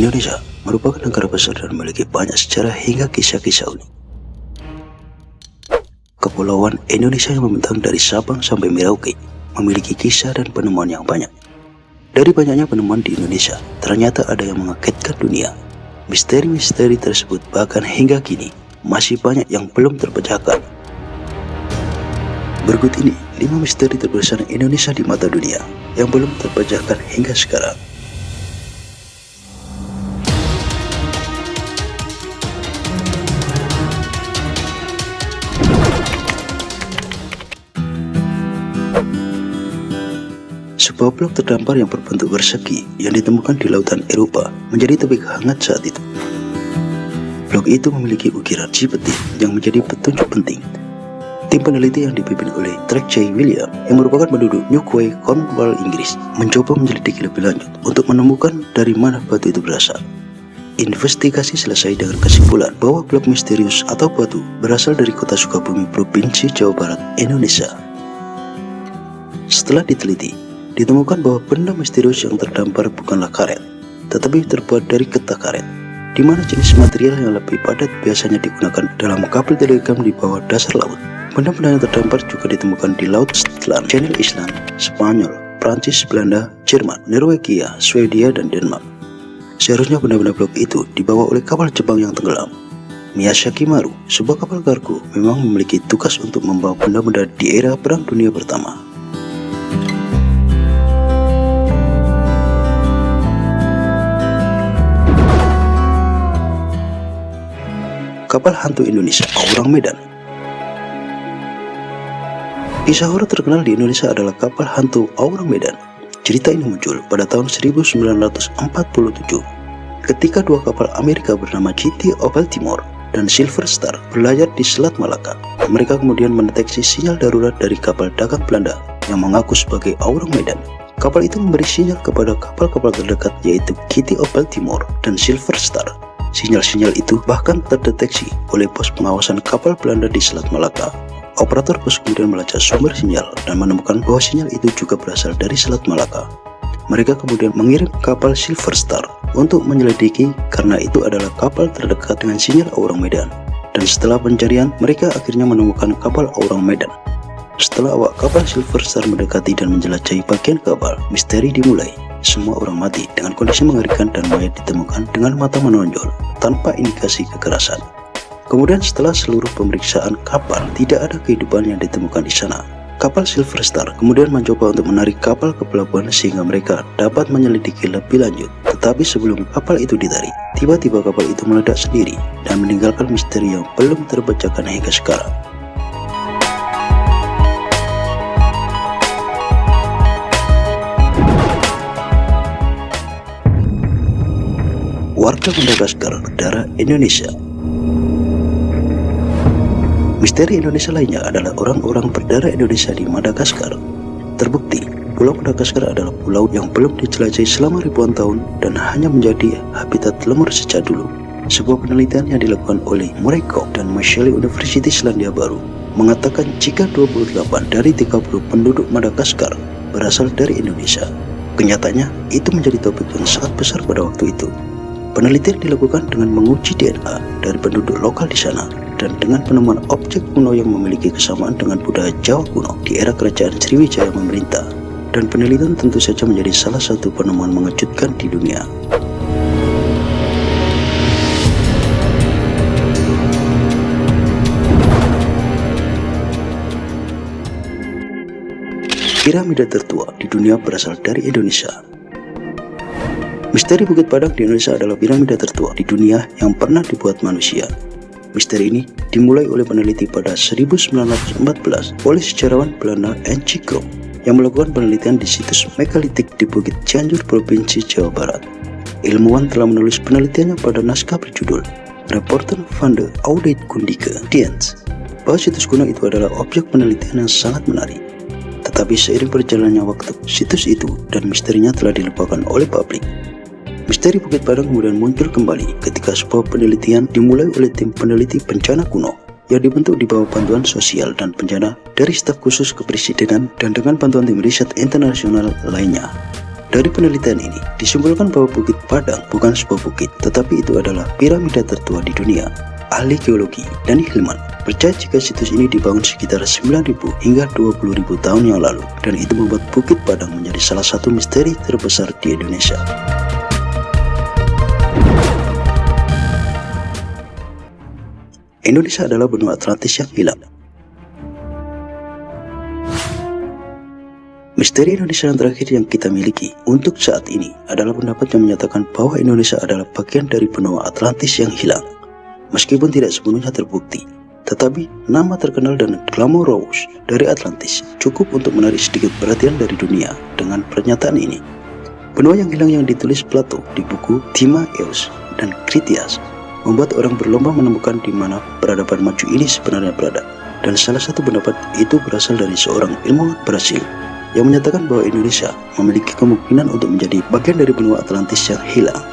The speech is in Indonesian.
Indonesia merupakan negara besar dan memiliki banyak sejarah hingga kisah-kisah unik. Kepulauan Indonesia yang membentang dari Sabang sampai Merauke memiliki kisah dan penemuan yang banyak. Dari banyaknya penemuan di Indonesia, ternyata ada yang mengagetkan dunia. Misteri-misteri tersebut bahkan hingga kini masih banyak yang belum terpecahkan. Berikut ini 5 misteri terbesar Indonesia di mata dunia yang belum terpecahkan hingga sekarang. Sebuah blok terdampar yang berbentuk persegi yang ditemukan di lautan Eropa menjadi topik hangat saat itu. Blok itu memiliki ukiran cipeti yang menjadi petunjuk penting. Tim peneliti yang dipimpin oleh Drake J. William yang merupakan penduduk New Quay, Cornwall, Inggris mencoba menyelidiki lebih lanjut untuk menemukan dari mana batu itu berasal. Investigasi selesai dengan kesimpulan bahwa blok misterius atau batu berasal dari kota Sukabumi, Provinsi Jawa Barat, Indonesia. Setelah diteliti, ditemukan bahwa benda misterius yang terdampar bukanlah karet, tetapi terbuat dari getah karet, di mana jenis material yang lebih padat biasanya digunakan dalam kapal telegram di bawah dasar laut. Benda-benda yang terdampar juga ditemukan di Laut Setelan, Channel Island, Spanyol, Prancis, Belanda, Jerman, Norwegia, Swedia, dan Denmark. Seharusnya benda-benda blok itu dibawa oleh kapal Jepang yang tenggelam. Miyazaki Maru, sebuah kapal kargo, memang memiliki tugas untuk membawa benda-benda di era Perang Dunia Pertama. Kapal hantu Indonesia, Aurang Medan. Kisah horor terkenal di Indonesia adalah kapal hantu Aurang Medan. Cerita ini muncul pada tahun 1947 ketika dua kapal Amerika bernama City of Baltimore dan Silver Star berlayar di Selat Malaka. Mereka kemudian mendeteksi sinyal darurat dari kapal dagang Belanda yang mengaku sebagai Aurang Medan. Kapal itu memberi sinyal kepada kapal-kapal terdekat yaitu City of Baltimore dan Silver Star. Sinyal-sinyal itu bahkan terdeteksi oleh pos pengawasan kapal Belanda di Selat Malaka. Operator pos kemudian melacak sumber sinyal dan menemukan bahwa sinyal itu juga berasal dari Selat Malaka. Mereka kemudian mengirim kapal Silver Star untuk menyelidiki karena itu adalah kapal terdekat dengan sinyal Aurang Medan. Dan setelah pencarian, mereka akhirnya menemukan kapal Aurang Medan. Setelah awak kapal Silver Star mendekati dan menjelajahi bagian kapal, misteri dimulai. Semua orang mati dengan kondisi mengerikan dan mayat ditemukan dengan mata menonjol tanpa indikasi kekerasan. Kemudian setelah seluruh pemeriksaan kapal, tidak ada kehidupan yang ditemukan di sana. Kapal Silver Star kemudian mencoba untuk menarik kapal ke pelabuhan sehingga mereka dapat menyelidiki lebih lanjut. Tetapi sebelum kapal itu ditarik, tiba-tiba kapal itu meledak sendiri dan meninggalkan misteri yang belum terpecahkan hingga sekarang. Warga Madagaskar berdarah Indonesia. Misteri Indonesia lainnya adalah orang-orang berdarah Indonesia di Madagaskar. Terbukti, Pulau Madagaskar adalah pulau yang belum dijelajahi selama ribuan tahun dan hanya menjadi habitat lemur sejak dulu. Sebuah penelitian yang dilakukan oleh Murray Cook dan Michelle University Selandia Baru mengatakan jika 28 dari 30 penduduk Madagaskar berasal dari Indonesia. Kenyataannya, itu menjadi topik yang sangat besar pada waktu itu. Penelitian dilakukan dengan menguji DNA dari penduduk lokal di sana dan dengan penemuan objek kuno yang memiliki kesamaan dengan budaya Jawa kuno di era kerajaan Sriwijaya memerintah. Dan penelitian tentu saja menjadi salah satu penemuan mengejutkan di dunia. Piramida tertua di dunia berasal dari Indonesia. Misteri Bukit Padang di Indonesia adalah piramida tertua di dunia yang pernah dibuat manusia. Misteri ini dimulai oleh peneliti pada 1914 oleh sejarawan Belanda N.C. Krop yang melakukan penelitian di situs megalitik di Bukit Cianjur, Provinsi Jawa Barat. Ilmuwan telah menulis penelitiannya pada naskah berjudul Rapporten van de Oude Kundige Dienst bahwa situs kuno itu adalah objek penelitian yang sangat menarik. Tetapi seiring berjalannya waktu, situs itu dan misterinya telah dilupakan oleh publik. Misteri Bukit Padang kemudian muncul kembali ketika sebuah penelitian dimulai oleh tim peneliti bencana kuno yang dibentuk di bawah bantuan sosial dan bencana dari staf khusus kepresidenan dan dengan bantuan tim riset internasional lainnya. Dari penelitian ini, disimpulkan bahwa Bukit Padang bukan sebuah bukit, tetapi itu adalah piramida tertua di dunia. Ahli geologi Dani Hilman percaya jika situs ini dibangun sekitar 9.000 hingga 20.000 tahun yang lalu, dan itu membuat Bukit Padang menjadi salah satu misteri terbesar di Indonesia. Indonesia adalah benua Atlantis yang hilang. Misteri Indonesia yang terakhir yang kita miliki untuk saat ini adalah pendapat yang menyatakan bahwa Indonesia adalah bagian dari benua Atlantis yang hilang. Meskipun tidak sepenuhnya terbukti, tetapi nama terkenal dan glamorous dari Atlantis cukup untuk menarik sedikit perhatian dari dunia dengan pernyataan ini. Benua yang hilang yang ditulis Plato di buku Timaeus dan Critias membuat orang berlomba menemukan di mana peradaban maju ini sebenarnya berada. Dan salah satu pendapat itu berasal dari seorang ilmuwan Brasil yang menyatakan bahwa Indonesia memiliki kemungkinan untuk menjadi bagian dari benua Atlantis yang hilang.